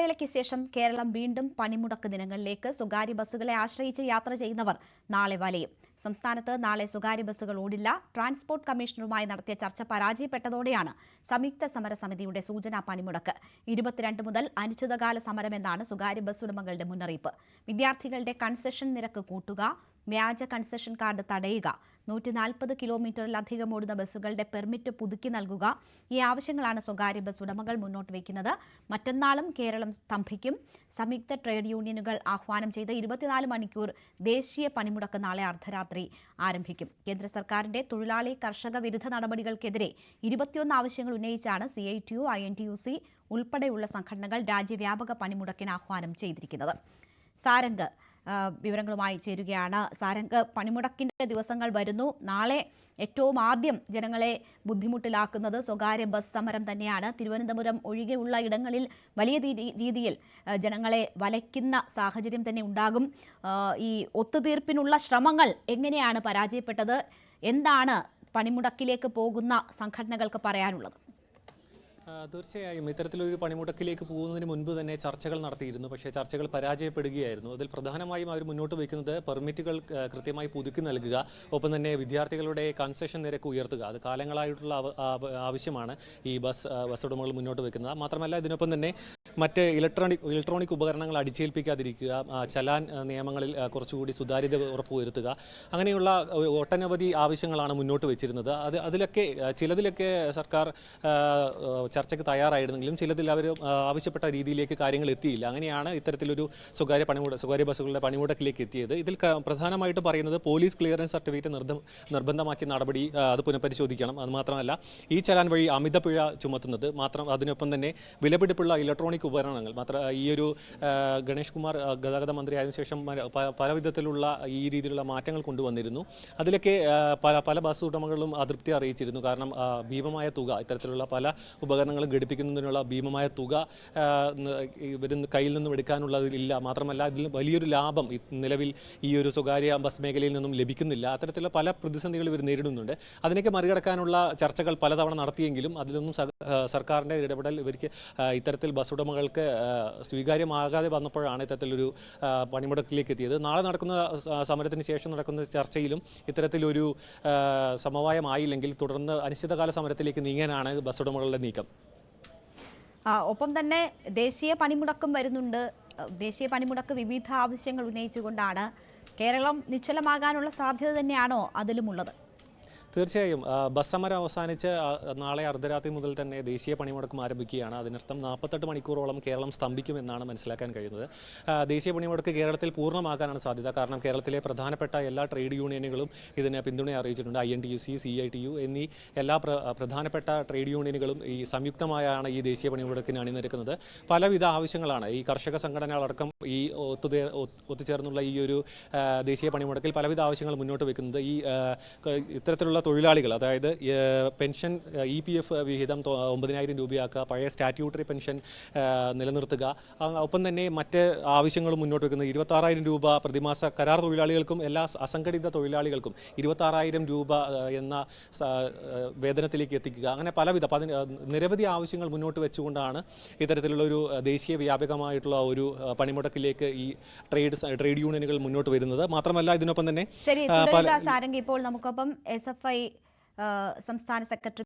ഇടവേളയ്ക്ക് ശേഷം കേരളം വീണ്ടും പണിമുടക്ക് ദിനങ്ങളിലേക്ക്. സ്വകാര്യ ബസ്സുകളെ ആശ്രയിച്ച് യാത്ര ചെയ്യുന്നവർ നാളെ വലയും. സംസ്ഥാനത്ത് നാളെ സ്വകാര്യ ബസ്സുകൾ ഓടില്ല. ട്രാൻസ്പോർട്ട് കമ്മീഷണറുമായി നടത്തിയ ചർച്ച പരാജയപ്പെട്ടതോടെയാണ് സംയുക്ത സമരസമിതിയുടെ സൂചനാ പണിമുടക്ക്. 22 മുതൽ അനിശ്ചിതകാല സമരമെന്നാണ് സ്വകാര്യ ബസ് ഉടമകളുടെ മുന്നറിയിപ്പ്. വിദ്യാർത്ഥികളുടെ കൺസെഷൻ നിരക്ക് കൂട്ടുക, വ്യാജ കൺസെഷൻ കാർഡ് തടയുക, 140 കിലോമീറ്ററിലധികം ഓടുന്ന ബസ്സുകളുടെ പെർമിറ്റ് പുതുക്കി നൽകുക, ഈ ആവശ്യങ്ങളാണ് സ്വകാര്യ ബസ് ഉടമകൾ മുന്നോട്ട് വയ്ക്കുന്നത്. മറ്റന്നാളും കേരളം സ്തംഭിക്കും. സംയുക്ത ട്രേഡ് യൂണിയനുകൾ ആഹ്വാനം ചെയ്ത 24 മണിക്കൂർ ദേശീയ പണിമുടക്ക് നാളെ അർദ്ധരാത്രി ആരംഭിക്കും. കേന്ദ്ര സർക്കാരിന്റെ തൊഴിലാളി കർഷക വിരുദ്ധ നടപടികൾക്കെതിരെ 21 ആവശ്യങ്ങൾ ഉന്നയിച്ചാണ് CITU, INTUC ഉൾപ്പെടെയുള്ള സംഘടനകൾ രാജ്യവ്യാപക പണിമുടക്കിന് ആഹ്വാനം ചെയ്തിരിക്കുന്നത്. സാരംഗ് വിവരങ്ങളുമായി ചേരുകയാണ്. സാരംഗ്, പണിമുടക്കിന്റെ ദിവസങ്ങൾ വരുന്നു. നാളെ ഏറ്റവും ആദ്യം ജനങ്ങളെ ബുദ്ധിമുട്ടിലാക്കുന്നത് സ്വകാര്യ ബസ് സമരം തന്നെയാണ്. തിരുവനന്തപുരം ഒഴികെയുള്ള ഇടങ്ങളിൽ വലിയ രീതിയിൽ ജനങ്ങളെ വലയ്ക്കുന്ന സാഹചര്യം തന്നെ ഉണ്ടാകും. ഈ ഒത്തുതീർപ്പിനുള്ള ശ്രമങ്ങൾ എങ്ങനെയാണ് പരാജയപ്പെട്ടത്? എന്താണ് പണിമുടക്കിലേക്ക് പോകുന്ന സംഘടനകൾക്ക് പറയാനുള്ളത്? തീർച്ചയായും ഇത്തരത്തിലൊരു പണിമുടക്കിലേക്ക് പോകുന്നതിന് മുൻപ് തന്നെ ചർച്ചകൾ നടത്തിയിരുന്നു. പക്ഷേ ചർച്ചകൾ പരാജയപ്പെടുകയായിരുന്നു. അതിൽ പ്രധാനമായും അവർ മുന്നോട്ട് വയ്ക്കുന്നത് പെർമിറ്റുകൾ കൃത്യമായി പുതുക്കി നൽകുക, ഒപ്പം തന്നെ വിദ്യാർത്ഥികളുടെ കൺസെഷൻ നിരക്ക് ഉയർത്തുക. അത് കാലങ്ങളായിട്ടുള്ള ആവശ്യമാണ് ഈ ബസ് ഉടമകൾ മുന്നോട്ട് വയ്ക്കുന്നത്. മാത്രമല്ല ഇതിനൊപ്പം തന്നെ മറ്റ് ഇലക്ട്രോണിക് ഉപകരണങ്ങൾ അടിച്ചേൽപ്പിക്കാതിരിക്കുക, ചലാൻ നിയമങ്ങളിൽ കുറച്ചുകൂടി സുതാര്യത ഉറപ്പുവരുത്തുക, അങ്ങനെയുള്ള ഒട്ടനവധി ആവശ്യങ്ങളാണ് മുന്നോട്ട് വെച്ചിരുന്നത്. അതിലൊക്കെ ചിലതിലൊക്കെ സർക്കാർ ചർച്ചയ്ക്ക് തയ്യാറായിരുന്നെങ്കിലും ചിലതിൽ അവർ ആവശ്യപ്പെട്ട രീതിയിലേക്ക് കാര്യങ്ങൾ എത്തിയില്ല. അങ്ങനെയാണ് ഇത്തരത്തിലൊരു സ്വകാര്യ ബസ്സുകളുടെ പണിമുടക്കിലേക്ക് എത്തിയത്. ഇതിൽ പ്രധാനമായിട്ട് പറയുന്നത് പോലീസ് ക്ലിയറൻസ് സർട്ടിഫിക്കറ്റ് നിർബന്ധമാക്കിയ നടപടി അത് പുനഃപരിശോധിക്കണം. അതുമാത്രമല്ല ഈ ചലാൻ വഴി അമിത പിഴ ചുമത്തുന്നത് അതിനൊപ്പം തന്നെ വിലപിടിപ്പുള്ള ഇലക്ട്രോണിക് ഉപകരണങ്ങൾ ഈ ഒരു ഗണേഷ് കുമാർ ഗതാഗത മന്ത്രി ആയതിനു ശേഷം പല വിധത്തിലുള്ള ഈ രീതിയിലുള്ള മാറ്റങ്ങൾ കൊണ്ടുവന്നിരുന്നു. അതിലൊക്കെ പല ബസ് ഉടമകളും അതൃപ്തി അറിയിച്ചിരുന്നു. കാരണം ഭീമമായ തുക, ഇത്തരത്തിലുള്ള പല ഉപകരണങ്ങളും ഘടിപ്പിക്കുന്നതിനുള്ള ഭീമമായ തുക കയ്യിൽ നിന്നും എടുക്കാനുള്ളതില്ല. മാത്രമല്ല ഇതിൽ വലിയൊരു ലാഭം നിലവിൽ ഈ ഒരു സ്വകാര്യ ബസ് മേഖലയിൽ നിന്നും ലഭിക്കുന്നില്ല. അത്തരത്തിലുള്ള പല പ്രതിസന്ധികൾ ഇവർ നേരിടുന്നുണ്ട്. അതിനൊക്കെ മറികടക്കാനുള്ള ചർച്ചകൾ പലതവണ നടത്തിയെങ്കിലും അതിലൊന്നും സർക്കാരിൻ്റെ ഇടപെടൽ ഇവർക്ക് ഇത്തരത്തിൽ ബസ് ഉടമകൾക്ക് സ്വീകാര്യമാകാതെ വന്നപ്പോഴാണ് ഇത്തരത്തിലൊരു പണിമുടക്കിലേക്ക് എത്തിയത്. നാളെ നടക്കുന്ന സമരത്തിന് ശേഷം നടക്കുന്ന ചർച്ചയിലും ഇത്തരത്തിലൊരു സമവായമായില്ലെങ്കിൽ തുടർന്ന് അനിശ്ചിതകാല സമരത്തിലേക്ക് നീങ്ങാനാണ് ബസ് ഉടമകളുടെ നീക്കം. ഒപ്പം തന്നെ ദേശീയ പണിമുടക്കം വരുന്നുണ്ട്. ദേശീയ പണിമുടക്ക് വിവിധ ആവശ്യങ്ങൾ ഉന്നയിച്ചുകൊണ്ടാണ്. കേരളം നിശ്ചലമാകാനുള്ള സാധ്യത തന്നെയാണോ അതിലുമുള്ളത്? തീർച്ചയായും ബസ് സമരം അവസാനിച്ച് നാളെ അർദ്ധരാത്രി മുതൽ തന്നെ ദേശീയ പണിമുടക്കം ആരംഭിക്കുകയാണ്. അതിനർത്ഥം 48 മണിക്കൂറോളം കേരളം സ്തംഭിക്കുമെന്നാണ് മനസ്സിലാക്കാൻ കഴിയുന്നത്. ദേശീയ പണിമുടക്ക് കേരളത്തിൽ പൂർണ്ണമാകാനാണ് സാധ്യത. കാരണം കേരളത്തിലെ പ്രധാനപ്പെട്ട എല്ലാ ട്രേഡ് യൂണിയനുകളും ഇതിന് പിന്തുണ അറിയിച്ചിട്ടുണ്ട്. INTUC, CITU എന്നീ എല്ലാ പ്രധാനപ്പെട്ട ട്രേഡ് യൂണിയനുകളും ഈ സംയുക്തമായാണ് ഈ ദേശീയ പണിമുടക്കിന് അണിനിരക്കുന്നത്. പലവിധ ആവശ്യങ്ങളാണ് ഈ കർഷക സംഘടനകളടക്കം ഈ ഒത്തുചേർന്നുള്ള ഈ ഒരു ദേശീയ പണിമുടക്കിൽ പലവിധ ആവശ്യങ്ങൾ മുന്നോട്ട് വെക്കുന്നത്. ഈ ഇത്തരത്തിലുള്ള തൊഴിലാളികൾ, അതായത് പെൻഷൻ EPF വിഹിതം 9,000 രൂപയാക്കുക, പഴയ സ്റ്റാറ്റ്യൂട്ടറി പെൻഷൻ നിലനിർത്തുക, ഒപ്പം തന്നെ മറ്റ് ആവശ്യങ്ങളും മുന്നോട്ട് വെക്കുന്നത് 26,000 രൂപ പ്രതിമാസ കരാർ തൊഴിലാളികൾക്കും എല്ലാ അസംഘടിത തൊഴിലാളികൾക്കും 26,000 രൂപ എന്ന വേതനത്തിലേക്ക് എത്തിക്കുക. അങ്ങനെ പലവിധ നിരവധി ആവശ്യങ്ങൾ മുന്നോട്ട് വെച്ചുകൊണ്ടാണ് ഇത്തരത്തിലുള്ള ഒരു ദേശീയ വ്യാപകമായിട്ടുള്ള ഒരു പണിമുടക്കിലേക്ക് ഈ ട്രേഡ് യൂണിയനുകൾ മുന്നോട്ട് വരുന്നത്. മാത്രമല്ല ഇതിനൊപ്പം തന്നെ ഇപ്പോൾ നമുക്കൊപ്പം SFI സംസ്ഥാന സെക്രട്ടറി